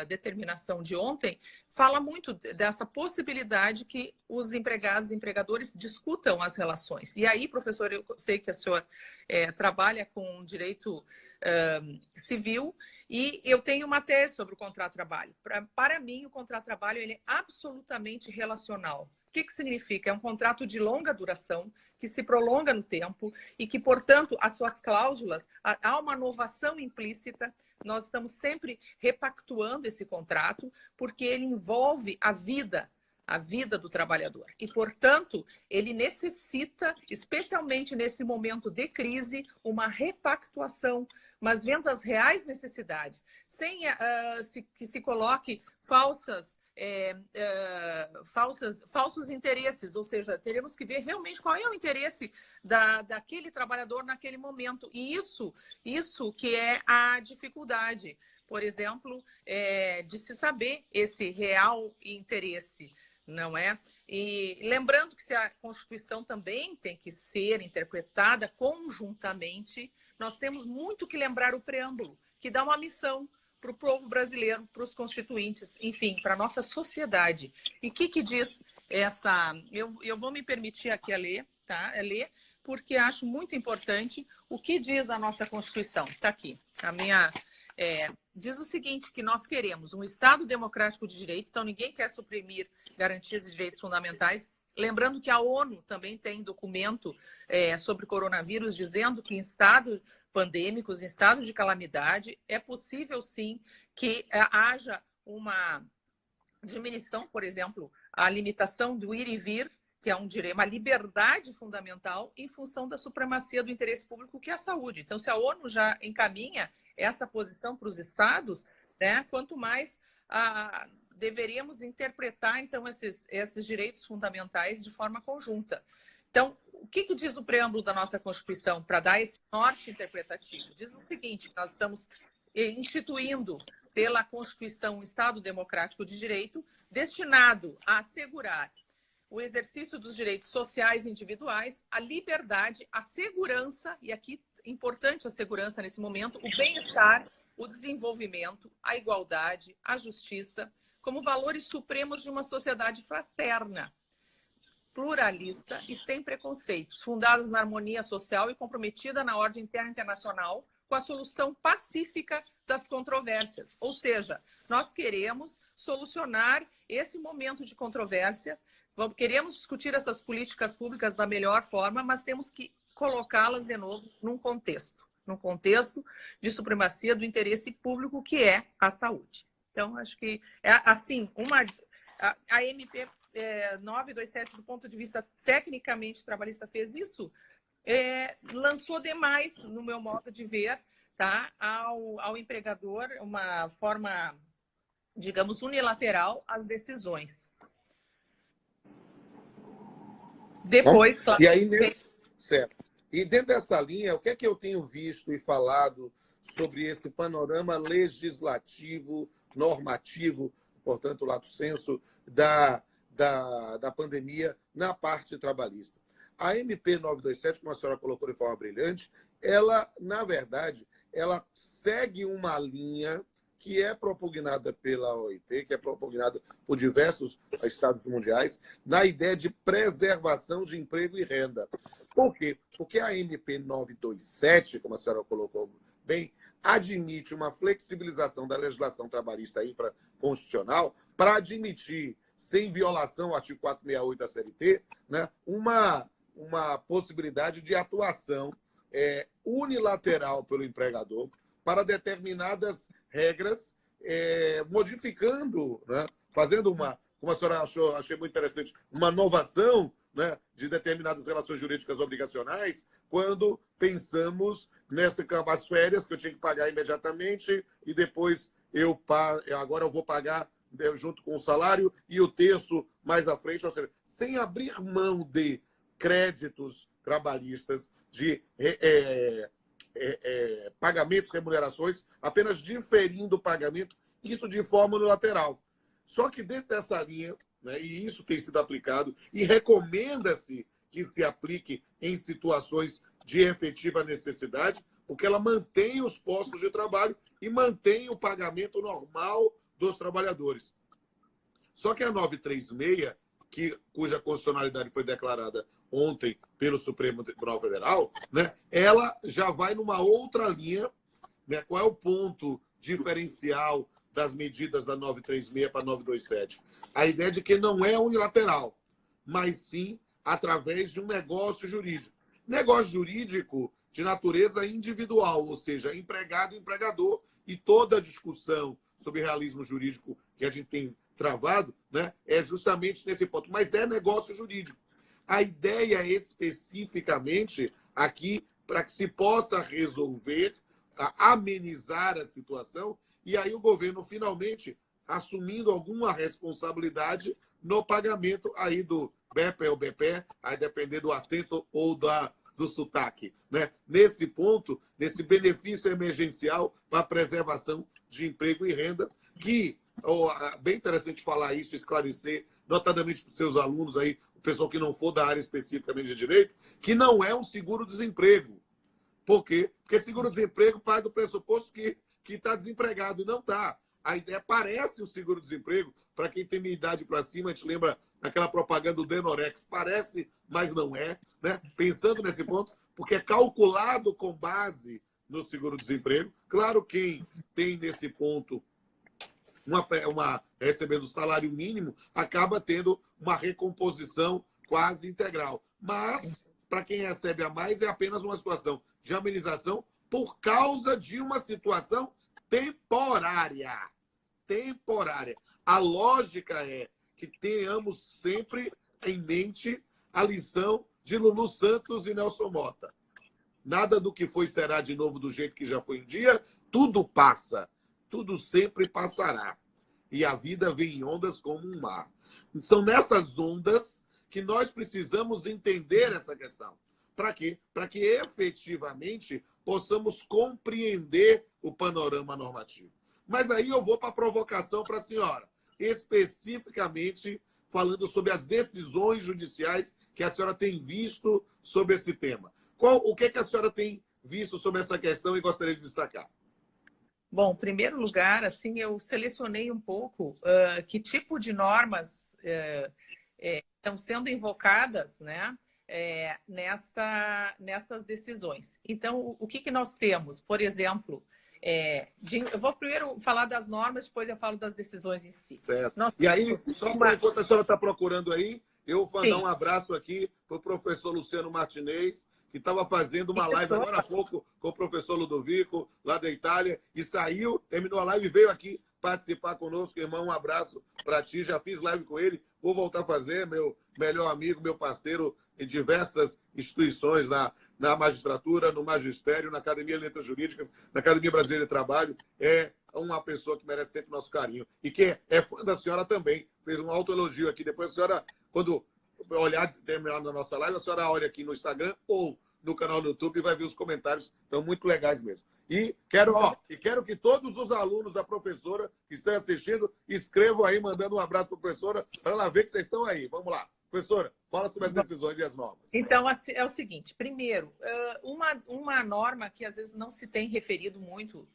determinação de ontem, fala muito dessa possibilidade que os empregados e empregadores discutam as relações. E aí, professor, eu sei que o senhor trabalha com direito civil e eu tenho uma tese sobre o contrato de trabalho. Para mim, o contrato de trabalho ele é absolutamente relacional. O que significa? É um contrato de longa duração, que se prolonga no tempo e que, portanto, as suas cláusulas, há uma inovação implícita. Nós estamos sempre repactuando esse contrato porque ele envolve a vida do trabalhador. E, portanto, ele necessita, especialmente nesse momento de crise, uma repactuação, mas vendo as reais necessidades, sem que se coloque falsos interesses, ou seja, teremos que ver realmente qual é o interesse daquele trabalhador naquele momento. E isso que é a dificuldade, por exemplo, de se saber esse real interesse. não é? E lembrando que se a Constituição também tem que ser interpretada conjuntamente, nós temos muito que lembrar o preâmbulo, que dá uma missão para o povo brasileiro, para os constituintes, enfim, para a nossa sociedade. E o que diz essa... Eu vou me permitir aqui a ler, tá? Porque acho muito importante o que diz a nossa Constituição. Está aqui, a minha... diz o seguinte, que nós queremos um Estado democrático de direito, então ninguém quer suprimir garantias de direitos fundamentais. Lembrando que a ONU também tem documento sobre coronavírus dizendo que em estado pandêmicos, em estado de calamidade, é possível sim que haja uma diminuição, por exemplo, a limitação do ir e vir, que é um direito, uma liberdade fundamental em função da supremacia do interesse público, que é a saúde. Então, se a ONU já encaminha essa posição para os estados, né, quanto mais deveríamos interpretar, então, esses direitos fundamentais de forma conjunta. Então, o que diz o preâmbulo da nossa Constituição para dar esse norte interpretativo? Diz o seguinte, nós estamos instituindo pela Constituição um Estado democrático de direito destinado a assegurar o exercício dos direitos sociais e individuais, a liberdade, a segurança, e aqui importante a segurança nesse momento, o bem-estar, o desenvolvimento, a igualdade, a justiça, como valores supremos de uma sociedade fraterna, pluralista e sem preconceitos, fundadas na harmonia social e comprometida na ordem interna internacional com a solução pacífica das controvérsias. Ou seja, nós queremos solucionar esse momento de controvérsia, queremos discutir essas políticas públicas da melhor forma, mas temos que colocá-las de novo num contexto de supremacia do interesse público, que é a saúde. Então, acho que, assim, a MP 927, do ponto de vista tecnicamente trabalhista, fez isso, lançou demais, no meu modo de ver, tá, ao empregador, uma forma, digamos, unilateral às decisões. Depois, claro. E aí, certo. E dentro dessa linha, o que é que eu tenho visto e falado sobre esse panorama legislativo, normativo, portanto, lato sensu, da pandemia na parte trabalhista? A MP 927, como a senhora colocou de forma brilhante, ela, na verdade, ela segue uma linha que é propugnada pela OIT, que é propugnada por diversos estados mundiais, na ideia de preservação de emprego e renda. Por quê? Porque a MP 927, como a senhora colocou bem, admite uma flexibilização da legislação trabalhista infraconstitucional para admitir, sem violação ao artigo 468 da CLT, né, uma possibilidade de atuação unilateral pelo empregador para determinadas regras, modificando, né, fazendo como a senhora achei muito interessante, uma inovação, né, de determinadas relações jurídicas obrigacionais, quando pensamos as férias que eu tinha que pagar imediatamente e depois agora eu vou pagar junto com o salário e o terço mais à frente, ou seja, sem abrir mão de créditos trabalhistas, de pagamentos, remunerações, apenas diferindo o pagamento, isso de forma unilateral. Só que dentro dessa linha, né, e isso tem sido aplicado, e recomenda-se que se aplique em situações de efetiva necessidade, porque ela mantém os postos de trabalho e mantém o pagamento normal dos trabalhadores. Só que a 936, cuja constitucionalidade foi declarada ontem pelo Supremo Tribunal Federal, né, ela já vai numa outra linha, né, qual é o ponto diferencial das medidas da 936 para a 927? A ideia de que não é unilateral, mas sim através de um negócio jurídico. Negócio jurídico de natureza individual, ou seja, empregado e empregador, e toda a discussão sobre realismo jurídico que a gente tem travado, né, é justamente nesse ponto. Mas é negócio jurídico. A ideia especificamente aqui, para que se possa resolver, amenizar a situação, e aí o governo finalmente assumindo alguma responsabilidade no pagamento aí do BEPE ou BPE, a depender do acento ou do sotaque, né? Nesse ponto, nesse benefício emergencial para a preservação de emprego e renda, que bem interessante falar isso, esclarecer, notadamente para os seus alunos aí, o pessoal que não for da área especificamente de direito, que não é um seguro-desemprego. Por quê? Porque seguro-desemprego parte do pressuposto que está desempregado, e não está. A ideia parece um seguro-desemprego, para quem tem minha idade para cima, a gente lembra daquela propaganda do Denorex, parece, mas não é, né? Pensando nesse ponto, porque é calculado com base no seguro-desemprego. Claro, quem tem nesse ponto recebendo salário mínimo, acaba tendo uma recomposição quase integral. Mas, para quem recebe a mais, é apenas uma situação de amenização por causa de uma situação temporária. Temporária. A lógica é que tenhamos sempre em mente a lição de Lulu Santos e Nelson Motta. Nada do que foi será de novo do jeito que já foi um dia, tudo passa, tudo sempre passará. E a vida vem em ondas como um mar. São nessas ondas que nós precisamos entender essa questão. Para quê? Para que efetivamente possamos compreender o panorama normativo. Mas aí eu vou para a provocação para a senhora, especificamente falando sobre as decisões judiciais que a senhora tem visto sobre esse tema. O que a senhora tem visto sobre essa questão e gostaria de destacar? Bom, em primeiro lugar, assim, eu selecionei um pouco que tipo de normas estão sendo invocadas, né, nestas decisões. Então, o que nós temos? Por exemplo, eu vou primeiro falar das normas, depois eu falo das decisões em si. Certo. E aí, só enquanto a senhora está procurando aí, eu vou mandar um abraço aqui para o professor Luciano Martinez, que estava fazendo uma live agora há pouco com o professor Ludovico, lá da Itália, e saiu, terminou a live e veio aqui participar conosco. Irmão, um abraço para ti. Já fiz live com ele, vou voltar a fazer, meu melhor amigo, meu parceiro em diversas instituições, na magistratura, no magistério, na Academia de Letras Jurídicas, na Academia Brasileira de Trabalho. É uma pessoa que merece sempre nosso carinho. E que é fã da senhora também. Fez um autoelogio aqui. Depois a senhora, quando olhar, terminar na nossa live, a senhora olha aqui no Instagram ou no canal do YouTube e vai ver os comentários. Estão muito legais mesmo. E quero que todos os alunos da professora que estão assistindo escrevam aí, mandando um abraço para a professora, para ela ver que vocês estão aí. Vamos lá. Professora, fala sobre as decisões e as normas. Então, é o seguinte. Primeiro, uma norma que às vezes não se tem referido muito,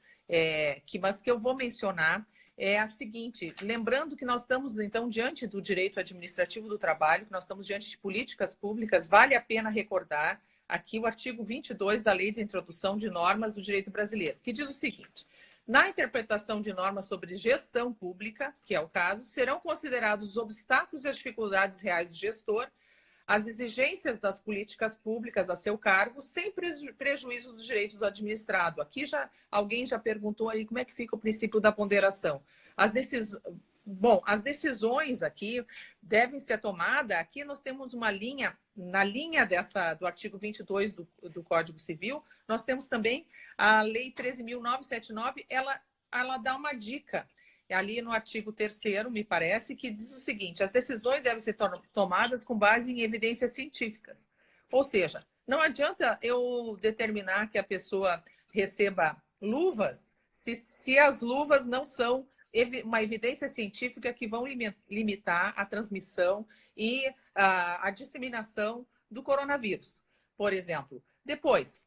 mas que eu vou mencionar, é a seguinte. Lembrando que nós estamos, então, diante do direito administrativo do trabalho, que nós estamos diante de políticas públicas, vale a pena recordar aqui o artigo 22 da Lei de Introdução de Normas do Direito Brasileiro, que diz o seguinte: na interpretação de normas sobre gestão pública, que é o caso, serão considerados os obstáculos e as dificuldades reais do gestor, as exigências das políticas públicas a seu cargo, sem prejuízo dos direitos do administrado. Aqui alguém já perguntou aí como é que fica o princípio da ponderação. As decisões aqui devem ser tomadas. Aqui nós temos uma linha, na linha do artigo 22 do Código Civil, nós temos também a Lei 13.979, ela dá uma dica, ali no artigo 3º, me parece, que diz o seguinte: as decisões devem ser tomadas com base em evidências científicas. Ou seja, não adianta eu determinar que a pessoa receba luvas se as luvas não são uma evidência científica que vão limitar a transmissão e a disseminação do coronavírus, por exemplo. Depois,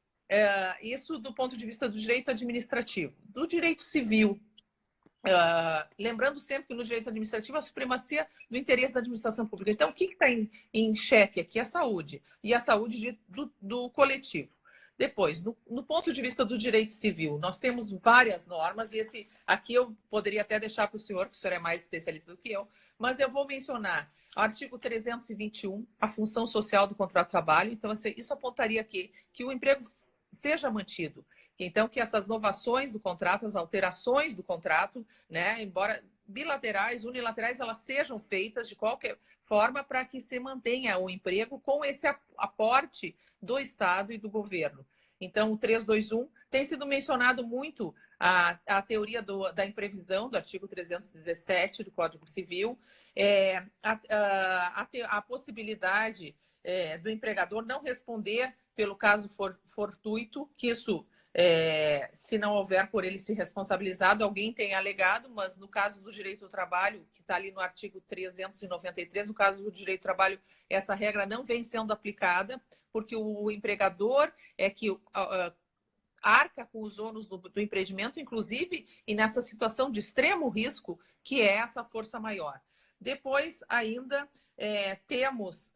isso do ponto de vista do direito administrativo. Do direito civil, lembrando sempre que no direito administrativo a supremacia do interesse da administração pública. Então, o que está em xeque aqui? A saúde, e a saúde do coletivo. Depois, no ponto de vista do direito civil, nós temos várias normas, e aqui eu poderia até deixar para o senhor, que o senhor é mais especialista do que eu, mas eu vou mencionar o artigo 321, a função social do contrato de trabalho. Então, isso apontaria aqui que o emprego seja mantido. Então, que essas novações do contrato, as alterações do contrato, né, embora bilaterais, unilaterais, elas sejam feitas de qualquer forma para que se mantenha o emprego com esse aporte do Estado e do governo. Então, o 321 tem sido mencionado muito a teoria da imprevisão, do artigo 317 do Código Civil, a possibilidade do empregador não responder pelo caso fortuito, que isso se não houver por ele se responsabilizado, alguém tem alegado, mas no caso do direito do trabalho, que está ali no artigo 393, no caso do direito do trabalho, essa regra não vem sendo aplicada, porque o empregador é que arca com os ônus do empreendimento, inclusive, e nessa situação de extremo risco, que é essa força maior. Depois, ainda, temos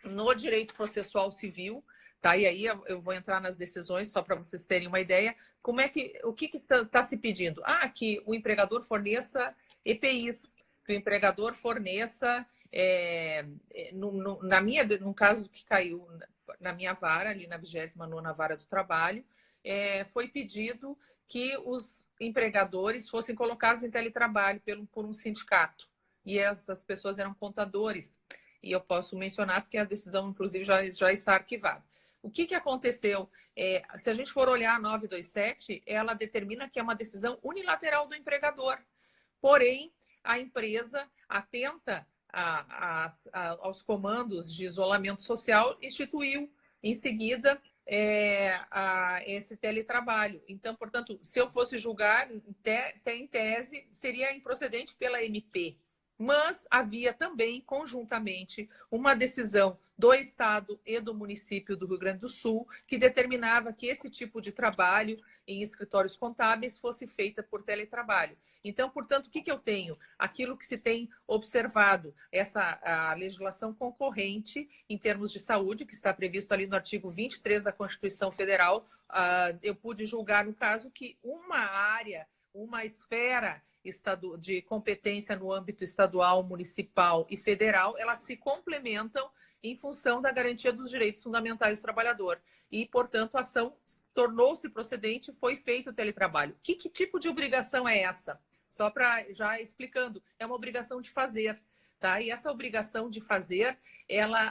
no direito processual civil, tá? E aí eu vou entrar nas decisões, só para vocês terem uma ideia, o que está se pedindo? Que o empregador forneça EPIs, que o empregador forneça, no caso que caiu na minha vara, ali na 29ª Vara do Trabalho, foi pedido que os empregadores fossem colocados em teletrabalho por um sindicato. E essas pessoas eram contadores. E eu posso mencionar porque a decisão, inclusive, já está arquivada. O que aconteceu? Se a gente for olhar a 927, ela determina que é uma decisão unilateral do empregador. Porém, a empresa, atenta aos comandos de isolamento social, instituiu, em seguida, esse teletrabalho. Então, portanto, se eu fosse julgar, em tese, seria improcedente pela MP. Mas havia também, conjuntamente, uma decisão do Estado e do município do Rio Grande do Sul que determinava que esse tipo de trabalho em escritórios contábeis fosse feita por teletrabalho. Então, portanto, o que eu tenho? Aquilo que se tem observado, a legislação concorrente em termos de saúde, que está previsto ali no artigo 23 da Constituição Federal, eu pude julgar, no caso, que uma área, uma esfera de competência no âmbito estadual, municipal e federal, elas se complementam em função da garantia dos direitos fundamentais do trabalhador. E, portanto, a ação tornou-se procedente, foi feito o teletrabalho. Que tipo de obrigação é essa? Só para já explicando, é uma obrigação de fazer, tá? E essa obrigação de fazer,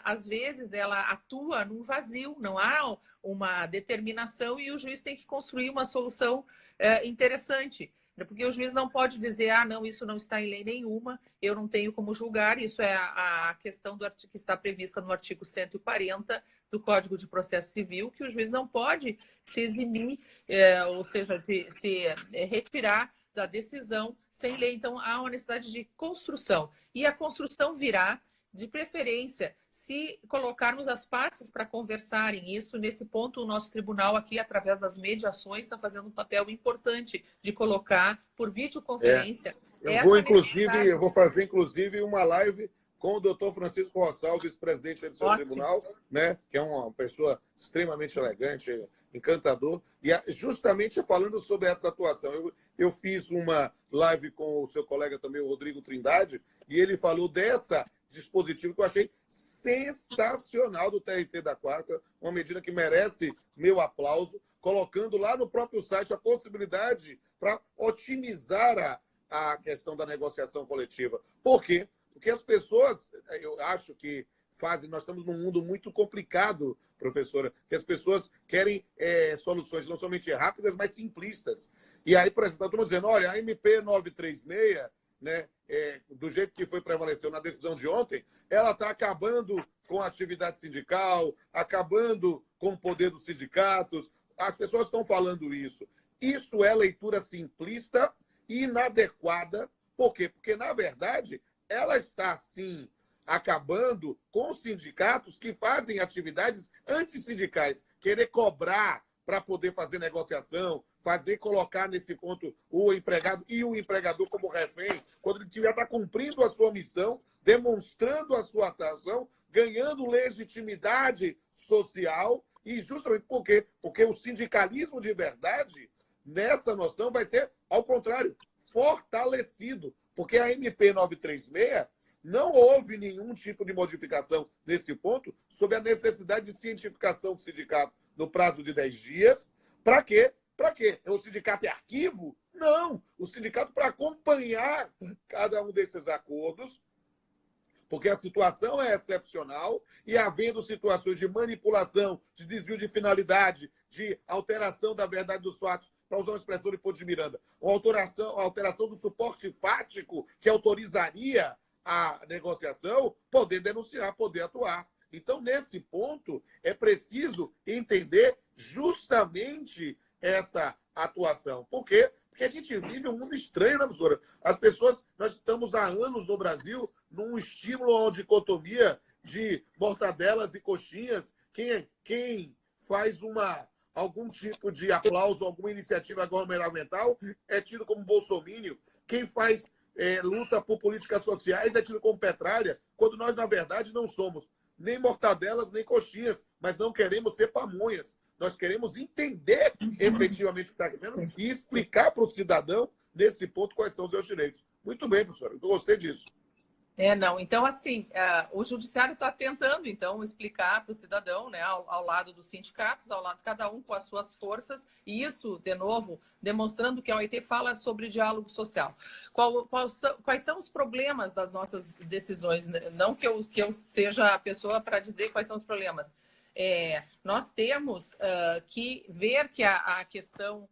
às vezes, ela atua num vazio, não há uma determinação e o juiz tem que construir uma solução interessante. Porque o juiz não pode dizer, não, isso não está em lei nenhuma, eu não tenho como julgar. Isso é a questão do artigo que está prevista no artigo 140 do Código de Processo Civil, que o juiz não pode se eximir, ou seja, se retirar da decisão sem lei. Então, há uma necessidade de construção. E a construção virá, de preferência, se colocarmos as partes para conversarem isso. Nesse ponto, o nosso tribunal aqui, através das mediações, está fazendo um papel importante de colocar por videoconferência. Eu vou fazer, inclusive, uma live com o doutor Francisco Rossal, vice-presidente do seu tribunal, né, que é uma pessoa extremamente elegante, encantador, e justamente falando sobre essa atuação. Eu fiz uma live com o seu colega também, o Rodrigo Trindade, e ele falou dessa dispositivo que eu achei sensacional do TRT da Quarta, uma medida que merece meu aplauso, colocando lá no próprio site a possibilidade para otimizar a questão da negociação coletiva. Por quê? Porque as pessoas, eu acho que nós estamos num mundo muito complicado, professora, que as pessoas querem soluções não somente rápidas, mas simplistas. E aí, por exemplo, estamos dizendo, olha, a MP 936, né, do jeito que foi prevaleceu na decisão de ontem, ela está acabando com a atividade sindical, acabando com o poder dos sindicatos. As pessoas estão falando isso. Isso é leitura simplista e inadequada. Por quê? Porque, na verdade, ela está, sim, acabando com sindicatos que fazem atividades antissindicais. Querer cobrar para poder fazer negociação, colocar nesse ponto o empregado e o empregador como refém, quando ele já está cumprindo a sua missão, demonstrando a sua atuação, ganhando legitimidade social, e justamente por quê? Porque o sindicalismo de verdade, nessa noção, vai ser, ao contrário, fortalecido, porque a MP 936 não houve nenhum tipo de modificação nesse ponto sobre a necessidade de cientificação do sindicato no prazo de 10 dias. Para quê? Para quê? O sindicato é arquivo? Não! O sindicato para acompanhar cada um desses acordos, porque a situação é excepcional e havendo situações de manipulação, de desvio de finalidade, de alteração da verdade dos fatos, para usar uma expressão de Ponte de Miranda, uma alteração do suporte fático que autorizaria a negociação, poder denunciar, poder atuar. Então, nesse ponto, é preciso entender justamente essa atuação. Por quê? Porque a gente vive um mundo estranho, né, professora? As pessoas, nós estamos há anos no Brasil num estímulo a uma dicotomia de mortadelas e coxinhas. Quem faz algum tipo de aplauso, alguma iniciativa governamental é tido como bolsomínio. Quem faz luta por políticas sociais é tido como petralha, quando nós, na verdade, não somos nem mortadelas, nem coxinhas, mas não queremos ser pamonhas. Nós queremos entender efetivamente o que está acontecendo e explicar para o cidadão, nesse ponto, quais são os seus direitos. Muito bem, professor. Eu gostei disso. Não. Então, assim, o judiciário está tentando, então, explicar para o cidadão, né, ao lado dos sindicatos, ao lado de cada um com as suas forças, e isso, de novo, demonstrando que a OIT fala sobre diálogo social. Quais são os problemas das nossas decisões? Não que eu seja a pessoa para dizer quais são os problemas. Nós temos que ver que a questão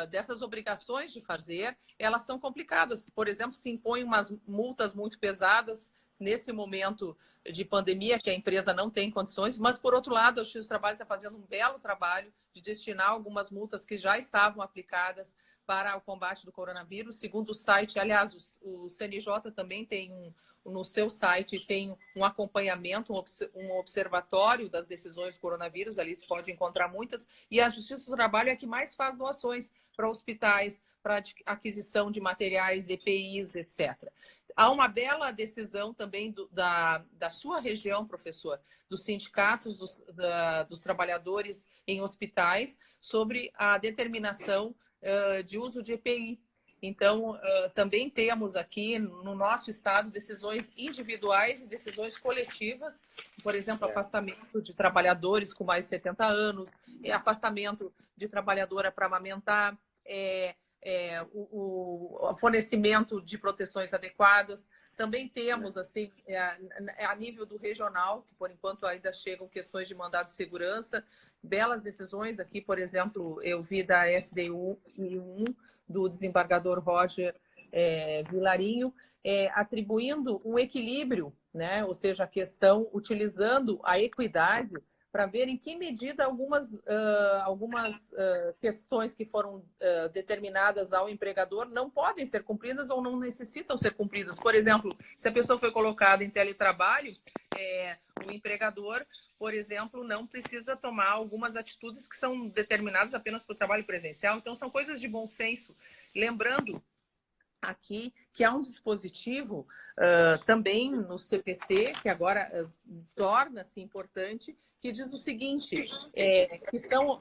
dessas obrigações de fazer, elas são complicadas. Por exemplo, se impõem umas multas muito pesadas nesse momento de pandemia, que a empresa não tem condições, mas, por outro lado, a Justiça do Trabalho está fazendo um belo trabalho de destinar algumas multas que já estavam aplicadas para o combate do coronavírus. Segundo o site, aliás, o CNJ também tem no seu site tem um acompanhamento, um observatório das decisões do coronavírus, ali se pode encontrar muitas, e a Justiça do Trabalho é a que mais faz doações para hospitais, para aquisição de materiais, EPIs, etc. Há uma bela decisão também da sua região, professor, dos sindicatos dos trabalhadores em hospitais, sobre a determinação de uso de EPI. Então, também temos aqui no nosso estado decisões individuais e decisões coletivas, por exemplo, afastamento de trabalhadores com mais de 70 anos, afastamento de trabalhadora para amamentar, o fornecimento de proteções adequadas. Também temos, assim, a nível do regional, que por enquanto ainda chegam questões de mandado de segurança, belas decisões aqui, por exemplo, eu vi da SDU do desembargador Roger Vilarinho, atribuindo um equilíbrio, né? Ou seja, a questão utilizando a equidade para ver em que medida algumas questões que foram determinadas ao empregador não podem ser cumpridas ou não necessitam ser cumpridas. Por exemplo, se a pessoa foi colocada em teletrabalho, o empregador, por exemplo, não precisa tomar algumas atitudes que são determinadas apenas para o trabalho presencial. Então, são coisas de bom senso. Lembrando aqui que há um dispositivo também no CPC, que agora torna-se importante, que diz o seguinte,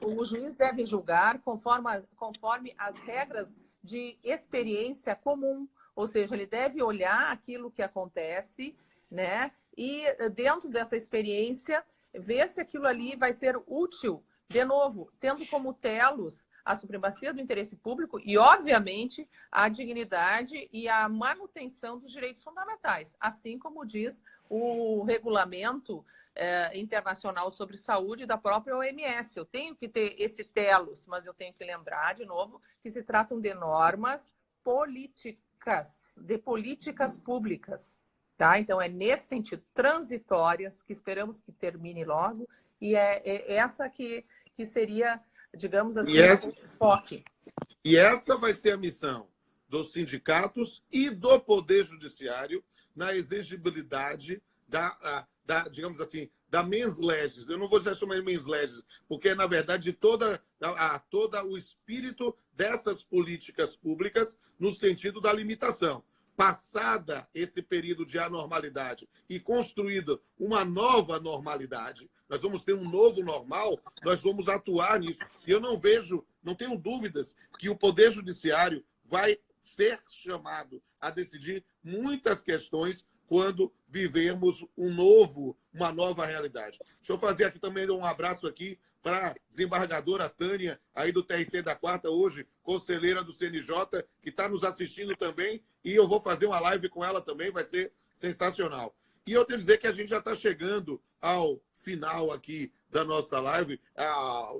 o juiz deve julgar conforme as regras de experiência comum, ou seja, ele deve olhar aquilo que acontece, né? E dentro dessa experiência, ver se aquilo ali vai ser útil, de novo, tendo como telos a supremacia do interesse público e, obviamente, a dignidade e a manutenção dos direitos fundamentais, assim como diz o regulamento internacional sobre saúde da própria OMS. Eu tenho que ter esse telos, mas eu tenho que lembrar, de novo, que se tratam de normas políticas, de políticas públicas. Tá? Então, é nesse sentido, transitórias, que esperamos que termine logo, e é essa que seria, digamos assim, o foco. E essa vai ser a missão dos sindicatos e do Poder Judiciário na exigibilidade digamos assim, da mens legis. Eu não vou chamar de mens legis, porque, na verdade, todo o espírito dessas políticas públicas no sentido da limitação. Passada esse período de anormalidade e construída uma nova normalidade, nós vamos ter um novo normal, nós vamos atuar nisso. E eu não tenho dúvidas que o Poder Judiciário vai ser chamado a decidir muitas questões quando vivemos uma nova realidade. Deixa eu fazer aqui também um abraço aqui para a desembargadora Tânia, aí do TRT da Quarta, hoje, conselheira do CNJ, que está nos assistindo também, e eu vou fazer uma live com ela também, vai ser sensacional. E eu tenho que dizer que a gente já está chegando ao final aqui da nossa live,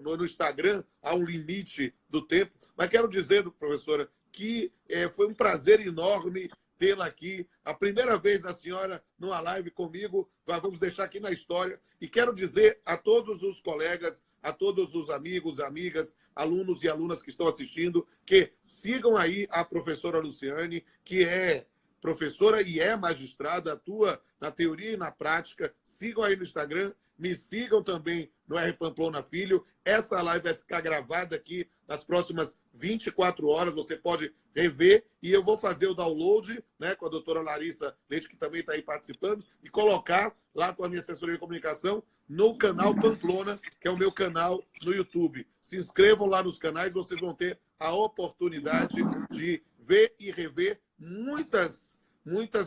no Instagram, há um limite do tempo, mas quero dizer, professora, que foi um prazer enorme tê-la aqui. A primeira vez da senhora numa live comigo, vamos deixar aqui na história. E quero dizer a todos os colegas, a todos os amigos, amigas, alunos e alunas que estão assistindo, que sigam aí a professora Luciane, que é professora e é magistrada, atua na teoria e na prática. Sigam aí no Instagram, me sigam também no R. Pamplona Filho. Essa live vai ficar gravada aqui nas próximas 24 horas, você pode rever, e eu vou fazer o download, né, com a doutora Larissa Leite, que também está aí participando, e colocar lá com a minha assessoria de comunicação no canal Pamplona, que é o meu canal no YouTube. Se inscrevam lá nos canais, vocês vão ter a oportunidade de ver e rever muitas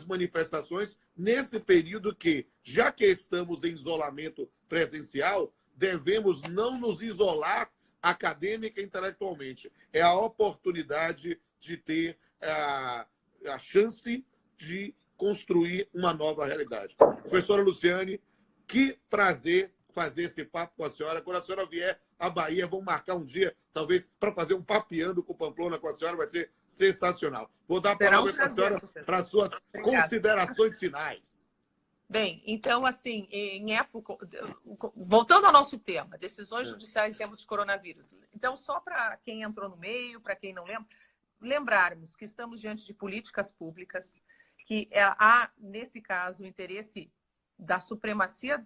manifestações nesse período que, já que estamos em isolamento presencial, devemos não nos isolar acadêmica e intelectualmente. É a oportunidade de ter a chance de construir uma nova realidade. Professora Luciane, que prazer fazer esse papo com a senhora. Quando a senhora vier à Bahia, vamos marcar um dia, talvez, para fazer um papeando com o Pamplona com a senhora, vai ser sensacional. Vou dar a palavra para a senhora para as suas considerações finais. Bem, então, assim, em época... Voltando ao nosso tema, decisões judiciais em tempos de coronavírus. Então, só para quem entrou no meio, para quem não lembra, lembrarmos que estamos diante de políticas públicas, que há, nesse caso, o interesse da supremacia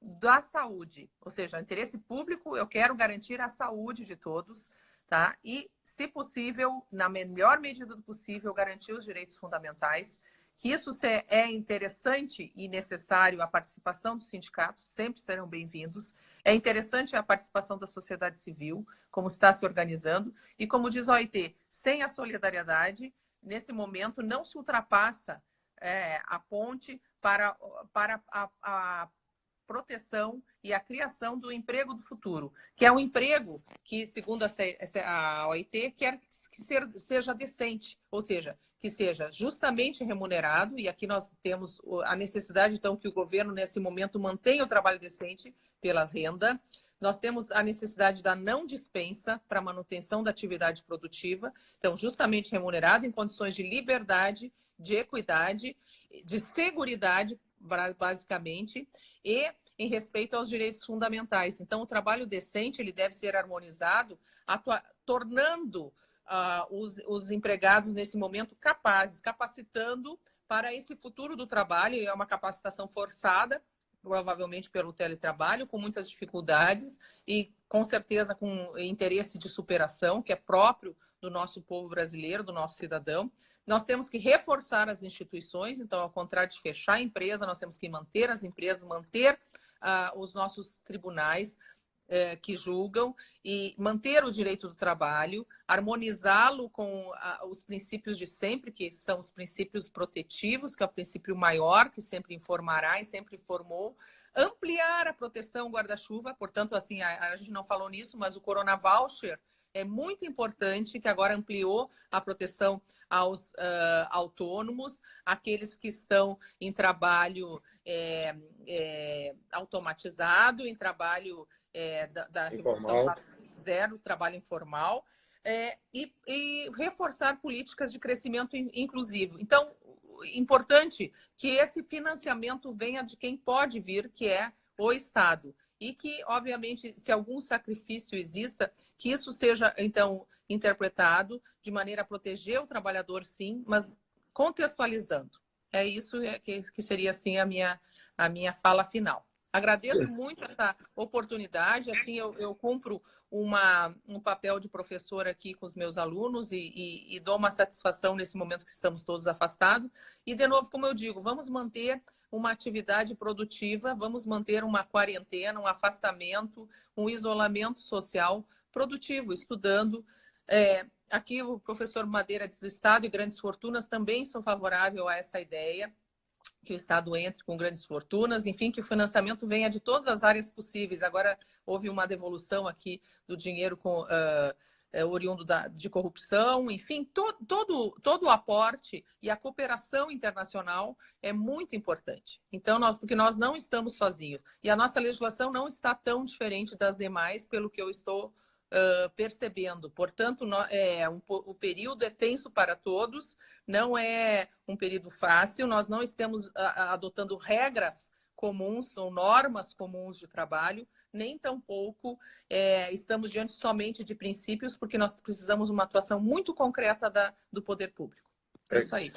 da saúde, ou seja, o interesse público, eu quero garantir a saúde de todos, tá? E, se possível, na melhor medida do possível, garantir os direitos fundamentais, que isso é interessante e necessário a participação dos sindicatos, sempre serão bem-vindos. É interessante a participação da sociedade civil, como está se organizando. E, como diz a OIT, sem a solidariedade, nesse momento, não se ultrapassa a ponte para a proteção e a criação do emprego do futuro, que é um emprego que, segundo a OIT, quer que seja decente, ou seja, que seja justamente remunerado, e aqui nós temos a necessidade, então, que o governo, nesse momento, mantenha o trabalho decente pela renda. Nós temos a necessidade da não dispensa para manutenção da atividade produtiva, então, justamente remunerado em condições de liberdade, de equidade, de seguridade, basicamente, e em respeito aos direitos fundamentais. Então, o trabalho decente ele deve ser harmonizado, tornando os empregados, nesse momento, capacitando para esse futuro do trabalho. É uma capacitação forçada, provavelmente pelo teletrabalho, com muitas dificuldades e, com certeza, com interesse de superação, que é próprio do nosso povo brasileiro, do nosso cidadão. Nós temos que reforçar as instituições, então, ao contrário de fechar a empresa, nós temos que manter as empresas, manter os nossos tribunais que julgam e manter o direito do trabalho, harmonizá-lo com os princípios de sempre, que são os princípios protetivos, que é o princípio maior, que sempre informará e sempre informou, ampliar a proteção guarda-chuva, portanto, assim, a gente não falou nisso, mas o Corona Voucher é muito importante, que agora ampliou a proteção aos autônomos, aqueles que estão em trabalho automatizado, em trabalho da Revolução 4.0, trabalho informal, e reforçar políticas de crescimento inclusivo. Então, importante que esse financiamento venha de quem pode vir, que é o Estado. E que, obviamente, se algum sacrifício exista, que isso seja, então, interpretado de maneira a proteger o trabalhador, sim, mas contextualizando. É isso que seria, assim, a minha fala final. Agradeço muito essa oportunidade, assim, eu cumpro um papel de professor aqui com os meus alunos e dou uma satisfação nesse momento que estamos todos afastados. E, de novo, como eu digo, vamos manter uma atividade produtiva, vamos manter uma quarentena, um afastamento, um isolamento social produtivo, estudando. Aqui o professor Madeira diz: Estado e grandes fortunas, também sou favorável a essa ideia, que o Estado entre com grandes fortunas, enfim, que o financiamento venha de todas as áreas possíveis. Agora houve uma devolução aqui do dinheiro oriundo de corrupção, enfim, todo o aporte e a cooperação internacional é muito importante. Então, porque nós não estamos sozinhos. E a nossa legislação não está tão diferente das demais, pelo que eu estou percebendo. Portanto, o período é tenso para todos, não é um período fácil, nós não estamos adotando regras comuns ou normas comuns de trabalho, nem tampouco estamos diante somente de princípios, porque nós precisamos de uma atuação muito concreta do poder público. É isso aí.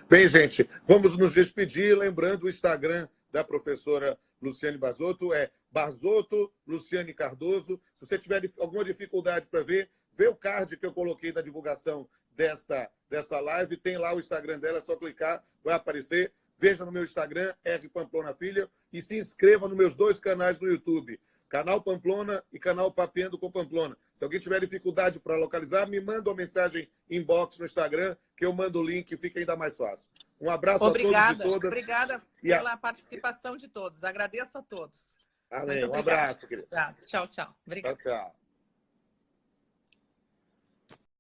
Bem, gente, vamos nos despedir, lembrando o Instagram da professora Luciane Barzotto, é Barzotto Luciane Cardoso. Se você tiver alguma dificuldade para ver, vê o card que eu coloquei da divulgação dessa live, tem lá o Instagram dela, é só clicar, vai aparecer. Veja no meu Instagram, R Pamplona Filha, e se inscreva nos meus 2 canais no YouTube, canal Pamplona e canal Papeando com Pamplona. Se alguém tiver dificuldade para localizar, me manda uma mensagem inbox no Instagram, que eu mando o link e fica ainda mais fácil. Um abraço a todos e todas. Obrigada pela participação de todos. Agradeço a todos. Amém. Um abraço, querido. Tchau, tchau. Obrigada. Tchau, tchau.